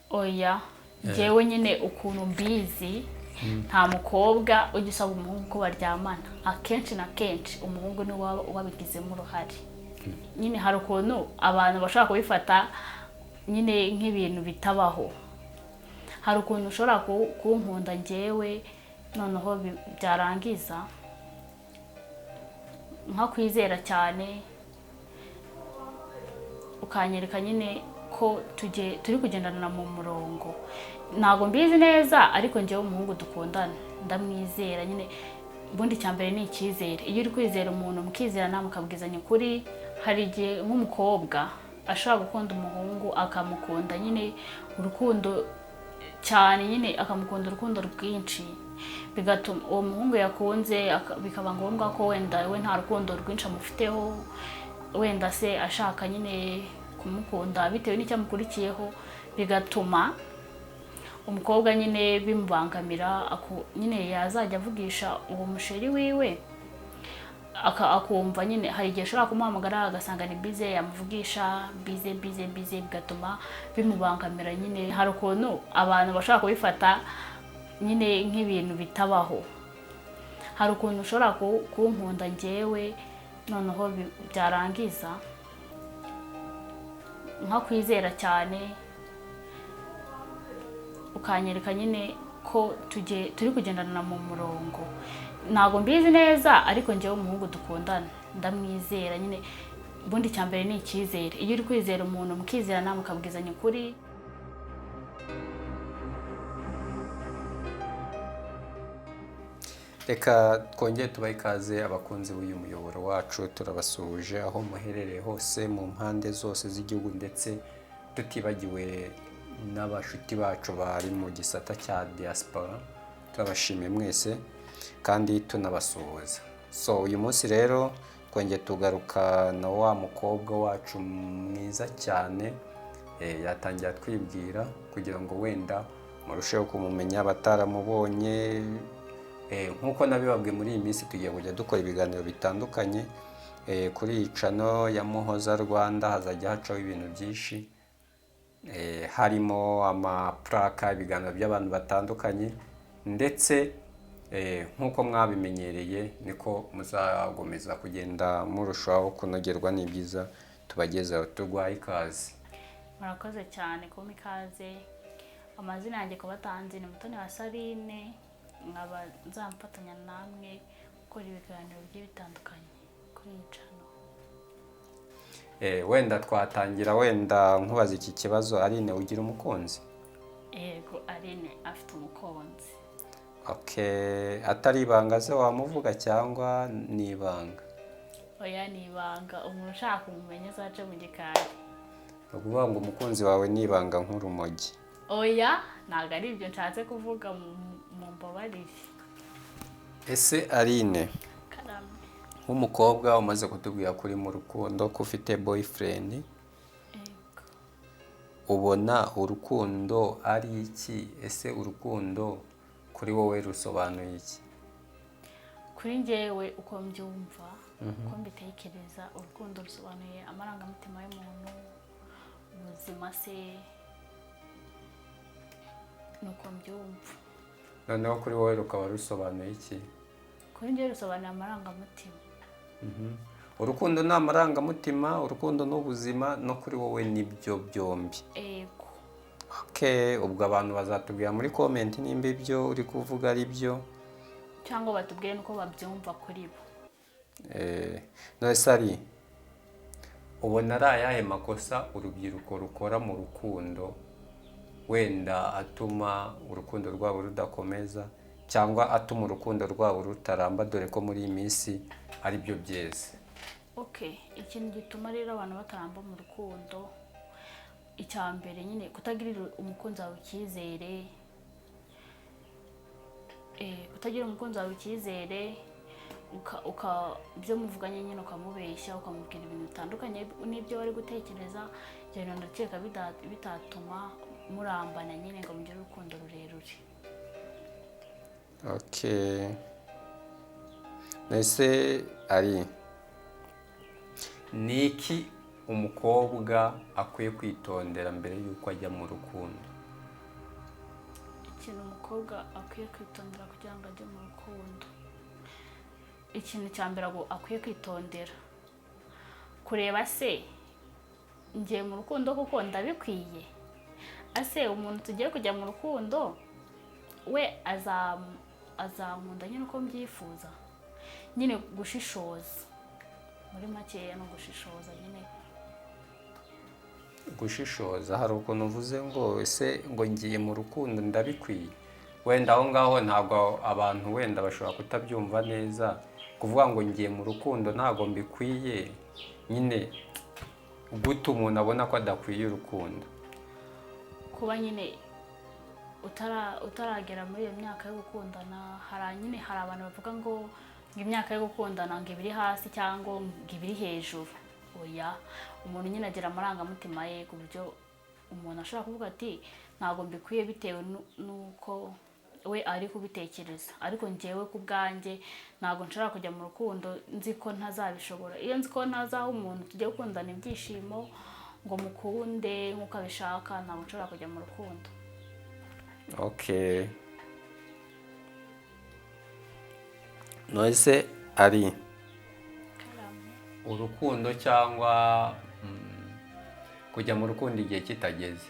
oya njyewe nyine ukuntu mbizi nta mukobwa ujya usaba umuhungu ko baryamana, akenshi na kenshi umuhungu ni wabigizemo uruhare. Nyine hari ukuntu abantu bashobora kubifata nyine nk'ibintu bitabaho. Hari ukuntu ushobora kunkunda njyewe noneho byarangiza nkakwizera cyane ukanyereka nyine ko turi kugendana mu murongo. Ntabwo mbizi neza ariko njyewe umuhungu dukundana ndamwizera nyine. Ubundi cyambere ni icyizere. Iyo uri kwizera umuntu mukizerana mukabwizanya ukuri, hari igihe nk'umukobwa ashobora gukunda umuhungu akamukunda nyine urukundo cyane, nyine akamukunda urukundo rwinshi, bigatuma uwo muhungu yakunze bikaba ngombwa ko wenda we nta rukundo rwinshi amufiteho, wenda se ashaka nyine kumukunda bitewe n'icyo amukurikiyeho, bigatuma umukobwa nyine bimubangamira, nyine yazajya avugisha uwo musheri wiwe akumva nyine hari igihe ashobora kumuhamagara agasanga ni bize, yamuvugisha bize, bigatuma bimubangamira nyine. Hari ukuntu abantu bashobora kubifata nyine nk'ibintu bitabaho. Hari ukuntu ushobora kunkunda njyewe noneho byarangiza nkakwizera cyane ukanyereka nyine ko turi kugendana mu murongo. Ntabwo mbizi neza ariko njyewe umuhungu dukundana ndamwizera nyine. Ubundi cyambere ni icyizere. Iyo uri kwizera umuntu mukizerana mukabwizanya ukuri. Reka twongere tubahe ikaze abakunzi b'uyu muyoboro wacu, turabasuhuje aho muherereye hose mu mpande zose z'igihugu, ndetse tutibagiwe n'abashuti bacu bari mu gisata cya diaspora. Turabashimiye mwese kandi tunabasuhuza. Uyu munsi rero twongeye tugaruka na wa mukobwa wacu mwiza cyane, yatangiye twibwira kugira ngo wenda murusheho kumumenya bataramubonye. Nk'uko nabibabwiye muri iyi minsi tugiye kujya dukora ibiganiro bitandukanye kuri iyi channel ya Muhoza Rwanda. Hazajya hacaho ibintu byinshi, harimo amaplaka, ibiganiro by'abantu batandukanye, ndetse nk'uko mwabimenyereye niko muzagomeza kugenda murushaho kunogerwa n'ibyiza tubagezaho. Turwaye ikaze. Murakoze cyane kumpa ikaze. Amazina yanjye kubatanze ni Mutoni wa Sarine, nkaba nzamfatanya namwe gukora ibiganiro bigiye bitandukanye kuri iyi channel. Wenda twatangira wenda nkubaza iki kibazo. Aline, ugira umukunzi? Yego, Aline afite umukunzi. Okay, atari ibanga se wamuvuga cyangwa ni ibanga? Oya, ni ibanga. Umuntu ushaka kumumenya azace mu gikari. Ukuvuga ngo umukunzi wawe ni ibanga nk'urumogi? Oya, ntabwo ari ibyo nshatse kuvuga, mu mbabarire. Ese Aline, Karame, nk'umukobwa umaze kutubwira kuri mu rukundo, ko ufite boyfriend, yego, ubona urukundo ari iki? Ese urukundo kuri wowe rusobanuye iki? kuri njyewe uko mbyumva, uko mbitekereza, urukundo rusobanuye amarangamutima y'umuntu, ubuzima se, nuko mbyumva. Noneho kuri wowe rukaba rusobanuye iki? Kuri njyewe rusobanuye amarangamutima. Urukundo ni amarangamutima, urukundo n'ubuzima, no kuri wowe nibyo byombi? Yego. Okay, ubwo abantu bazatubwira muri comment nimba ibyo uri kuvuga ari byo, cyangwa batubwire nuko babyumva kuri bo. none sari, ubona ari ayahe makosa urubyiruko rukora mu rukundo wenda atuma urukundo rwabo rudakomeza, cyangwa atuma urukundo rwabo rutaramba, dore ko muri iyi minsi ari byo byeze? Okay, ikintu gituma rero abantu bataramba mu rukundo, icya mbere nyine kutagirira umukunzi wawe icyizere. Kutagira umukunzi wawe icyizere, byo muvuganye nyine ukamubeshya, ukamubwira ibintu bitandukanye n'ibyo wari gutekereza, ibyo bintu ndakeka bitatuma murambana nyine ngo mugire urukundo rurerure. Okay, ese ari niki umukobwa akwiye kwitondera mbere yuko ajya mu rukundo? ikintu umukobwa akwiye kwitondera kugira ngo ajye mu rukundo, ikintu cya mbere akwiye kwitondera kureba se ngiye mu rukundo kuko ndabikwiye, ase umuntu tugiye kujya mu rukundo we azankunda nyine uko mbyifuza, nyine gushishoza muri makeya no gushishoza nyine. Gushishoza hari ukuntu uvuze ngo ese ngo ngiye mu rukundo ndabikwiye, wenda aho ngaho ntabwo abantu wenda bashobora kutabyumva neza, kuvuga ngo ngiye mu rukundo ntabwo mbikwiye, nyine gute umuntu abona ko adakwiye urukundo? Kuba nyine utaragera muri iyo myaka yo gukundana, hari abantu bavuga ngo imyaka yo gukundana ngo ibiri hasi cyangwa ngo ibiri hejuru. Oya, umuntu nyine agira amarangamutima ye ku buryo umuntu ashobora kuvuga ati ntabwo mbikwiye bitewe n'uko we ari kubitekereza, ariko njyewe ku bwanjye ntabwo nshobora kujya mu rukundo nzi ko ntazabishobora. Iyo nzi ko ntazaha umuntu tujya gukundana ibyishimo ngo mukunde nk'uko abishaka, ntabwo nshobora kujya mu rukundo. Okay. Nose ari urukundo cyangwa kujya mu rukundo igihe kitageze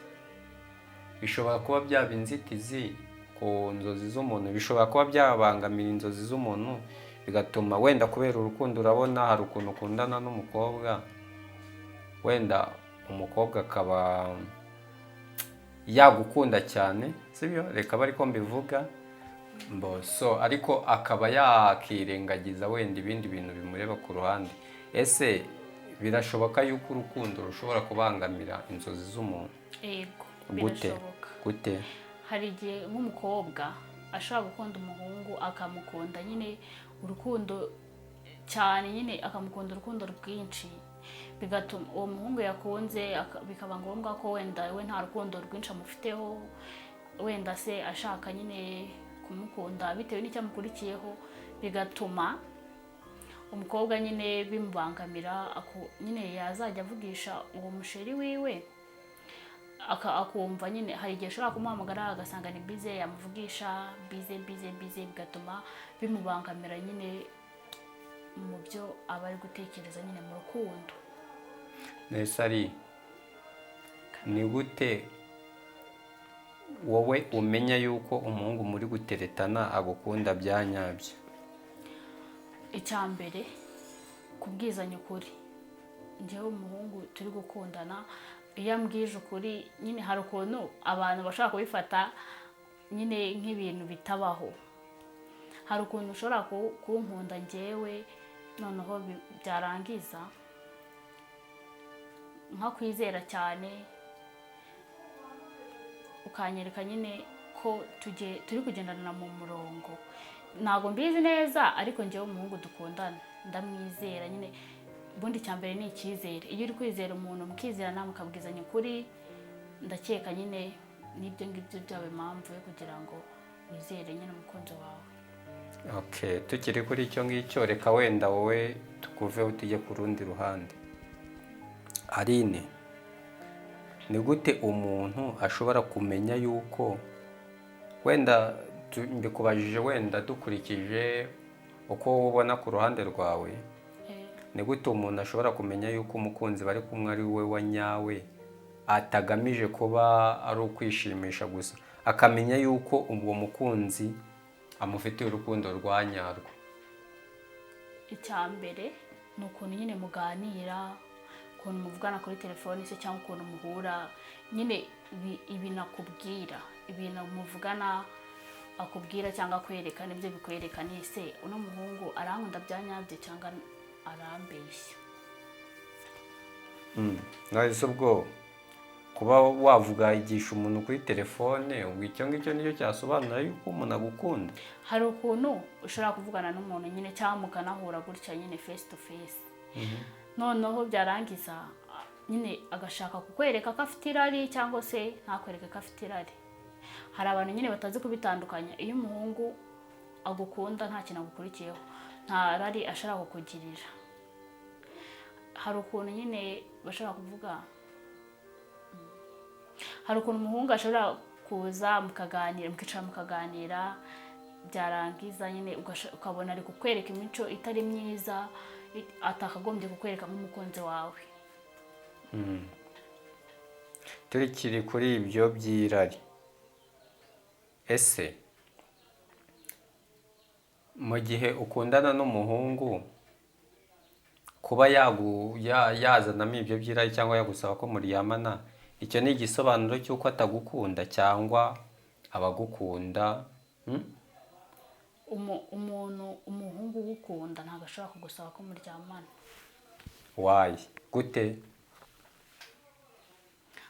bishobora kuba byaba inzitizi ku nzozi z'umuntu, bishobora kuba byabangamira inzozi z'umuntu, bigatuma wenda kubera urukundo, urabona hari ukuntu ukundana n'umukobwa, wenda umukobwa akaba yagukunda cyane, sibyo, reka bari ko mbivuga so ariko akaba yakirengagiza wenda ibindi bintu bimureba ku ruhande. Ese birashoboka yuko urukundo rushobora kubangamira inzozi z'umuntu? Yego, birashoboka. Gute? Hari igihe nk'umukobwa ashobora gukunda umuhungu akamukunda nyine urukundo cyane, nyine akamukunda urukundo rwinshi, bigatuma uwo muhungu yakunze bikaba ngombwa ko wenda we nta rukundo rwinshi amufiteho, wenda se ashaka nyine kumukunda bitewe n'icyamukurikiyeho, bigatuma umukobwa nyine bimubangamira, nyine yazajya avugisha uwo musheri wiwe akumva nyine hari igihe ashobora kumuhamagara agasanga ni bize, yamuvugisha bize, bigatuma bimubangamira nyine mu byo aba ari gutekereza nyine mu rukundo. Nese ari ni gute wowe umenya yuko umuhungu muri guteretana agukunda bya nyabyo? Icya mbere kubwizanya ukuri. Njyewe umuhungu turi gukundana, iyo ambwije ukuri nyine hari ukuntu abantu bashobora kubifata nyine nk'ibintu bitabaho. Hari ukuntu ushobora kunkunda njyewe noneho byarangiza nka kwizera cyane, ukanyereka nyine ko turi kugendana mu murongo. Ntabwo mbizi neza, ariko njyewe umuhungu dukundana ndamwizera nyine. Ubundi cya mbere ni icyizere. Iyo uri kwizera umuntu mukizerana mukabwizanya ukuri, ndakeka nyine n'ibyo ngibyo byaba impamvu yo kugira ngo wizere nyine umukunzi wawe. Okay, tukiri kuri icyo ngicyo, reka wenda wowe tukuveho tujye ku rundi ruhande. Aline, ni gute umuntu ashobora kumenya yuko wenda mbikubajije wenda dukurikije uko ubona ku ruhande rwawe, ni gute umuntu ashobora kumenya yuko umukunzi bari kumwe ari we wa nyawe, atagamije kuba ari ukwishimisha gusa, akamenya yuko uwo mukunzi amufitiye urukundo rwa nyarwo? Icya mbere ni ukuntu nyine muganira, ukuntu muvugana kuri telefone se cyangwa ukuntu muhura, nyine ibintu akubwira, ibintu muvugana akubwira cyangwa akwereka nibyo bikwereka nise uno muhungu arankunda bya nyabyo cyangwa arambeshya. Nahise ubwo kuba wavuga igisha umuntu kuri telefone, ubwo icyo ngicyo nicyo cyasobanura yuko umuntu agukunda? Hari ukuntu ushobora kuvugana n'umuntu nyine cyangwa mukanahura gutya nyine face to face, noneho byarangiza nyine agashaka kukwereka ko afite irari cyangwa se ntakwereke ko afite irari. Hari abantu nyine batazi kubitandukanya. Iyo umuhungu agukunda nta kintu agukurikiyeho, nta rari ashobora kukugirira. Hari ukuntu nyine bashobora kuvuga, hari ukuntu umuhungu ashobora kuza mukaganira, mukicara mukaganira, byarangiza nyine ukabona ari kukwereka imico itari myiza atakagombye kukwereka nk'umukunzi wawe. turikiri kuri ibyo by'irari, ese mu gihe ukundana n'umuhungu kuba yazanamo ibyo by'irari cyangwa yagusaba ko muryamana, icyo ni igisobanuro cy'uko atagukunda cyangwa abagukunda? umuhungu ugukunda ntabwo ashobora kugusaba ko muryamana. Wayi gute?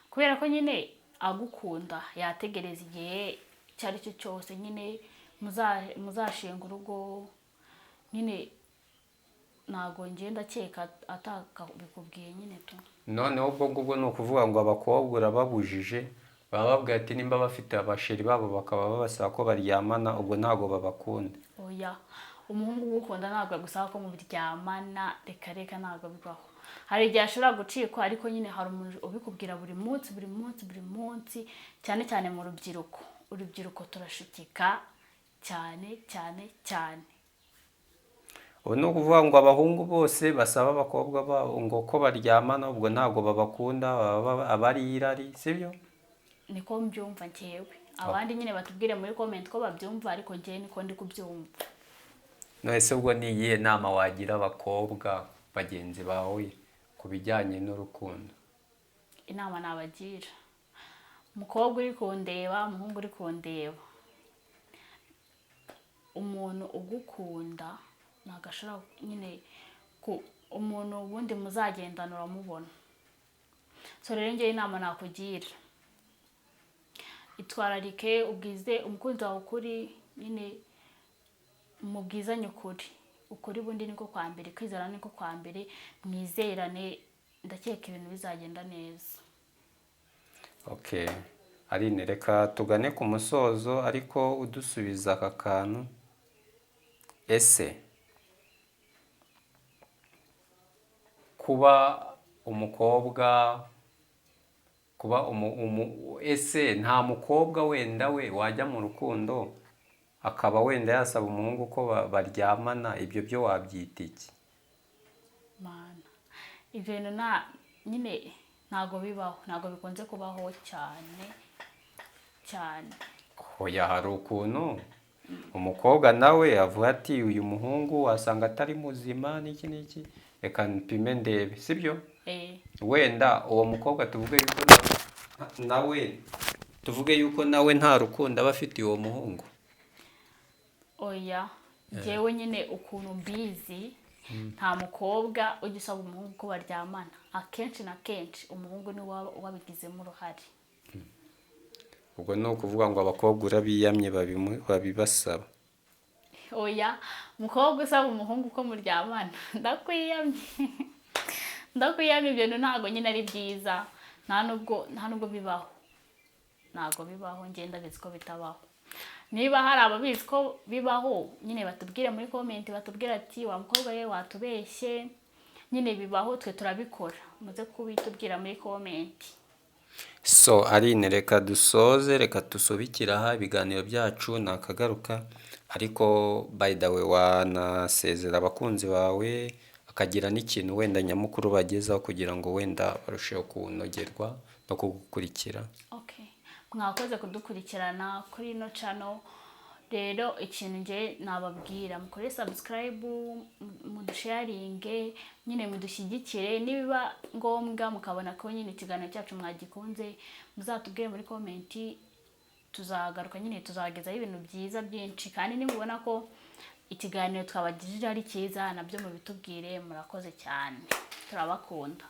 Kubera ko nyine agukunda yategereza igihe icyo ari cyo cyose nyine muzashinga urugo, nyine ntabwo ngenda akeka atakabikubwiye nyine tu. Noneho ubwo ngubwo ni ukuvuga ngo abakobwa urababujije, baba babwira ati nimba bafite abasheri babo bakaba babasaba ko baryamana, ubwo ntabwo babakunda. Oya, umuhungu ugukunda ntabwo agusaba ko muryamana, reka ntabwo bibaho. Hari igihe ashobora gucikwa, ariko nyine hari umuntu ubikubwira buri munsi, cyane cyane mu urubyiruko turashikika cyane. ubu ni ukuvuga ngo abahungu bose basaba abakobwa babo ngo ko baryamana, ubwo ntabwo babakunda, aba ari irari, sibyo? Niko mbyumva njyewe, abandi nyine batubwire muri comment ko babyumva, ariko njyewe niko ndi kubyumva. None se ubwo ni iyihe nama wagira abakobwa bagenzi bawe ku bijyanye n'urukundo? Inama nabagira, umukobwa uri kundeba, umuhungu uri kundeba, umuntu ugukunda ntabwo ashobora nyine umuntu ubundi muzagendana uramubona. So rero njyewe inama nakugira, itwararike, ubwize umukunzi wawe ukuri, nyine mubwizanye ukuri bundi niko kwa mbere, kwizerana niko kwa mbere, mwizerane, ndakeka ibintu bizagenda neza. Okay, Aline, reka tugane ku musozo ariko udusubiza aka kantu. Ese kuba umukobwa ese nta mukobwa wenda we wajya mu rukundo akaba wenda yasaba umuhungu ko baryamana, ibyo byo wabyita iki? Mana, ibintu nyine ntabwo bibaho, ntabwo bikunze kubaho cyane. Hoya, hari ukuntu umukobwa nawe avuga ati uyu muhungu wasanga atari muzima n'iki, reka mpime ndebe, sibyo? Wenda uwo mukobwa tuvuge yuko nawe nta rukundo aba afitiye uwo muhungu. Oya, njyewe nyine ukuntu mbizi, nta mukobwa ujya usaba umuhungu ko baryamana, akenshi na kenshi umuhungu ni wabigizemo uruhare. Ubwo ni ukuvuga ngo abakobwa urabiyamye babibasaba. Oya, umukobwa usaba umuhungu ko muryamana, ndakwiyamye, ibyo ntabwo nyine ari byiza, nta nubwo bibaho, ntabwo bibaho, ngenda bizi ko bitabaho. Niba hari ababizi ko bibaho, nyine batubwire muri comment, batubwire ati wa mukobwa we watubeshye, nyine bibaho, twe turabikora, muze kubitubwira muri comment. So Aline, reka dusoze, reka dusubikira aha, ibiganiro byacu nakagaruka, ariko by the way wanasezera abakunzi bawe, akagira n'ikintu wenda nyamukuru bagezaho kugira ngo wenda barusheho kunogerwa no kugukurikira. Okay, mwakoze kudukurikirana kuri ino channel. Rero ikintu nje nababwira, mukore subscribe, mudusharinge, nyine mudushyigikire, niba ngombwa mukabona ko nyine ikiganiro cyacu mwagikunze, muzatubwire muri comment, tuzagaruka nyine tuzagezaho ibintu byiza byinshi, kandi nimubona ko ikiganiro twabagirira ari cyiza nabyo mubitubwire. Murakoze cyane, turabakunda.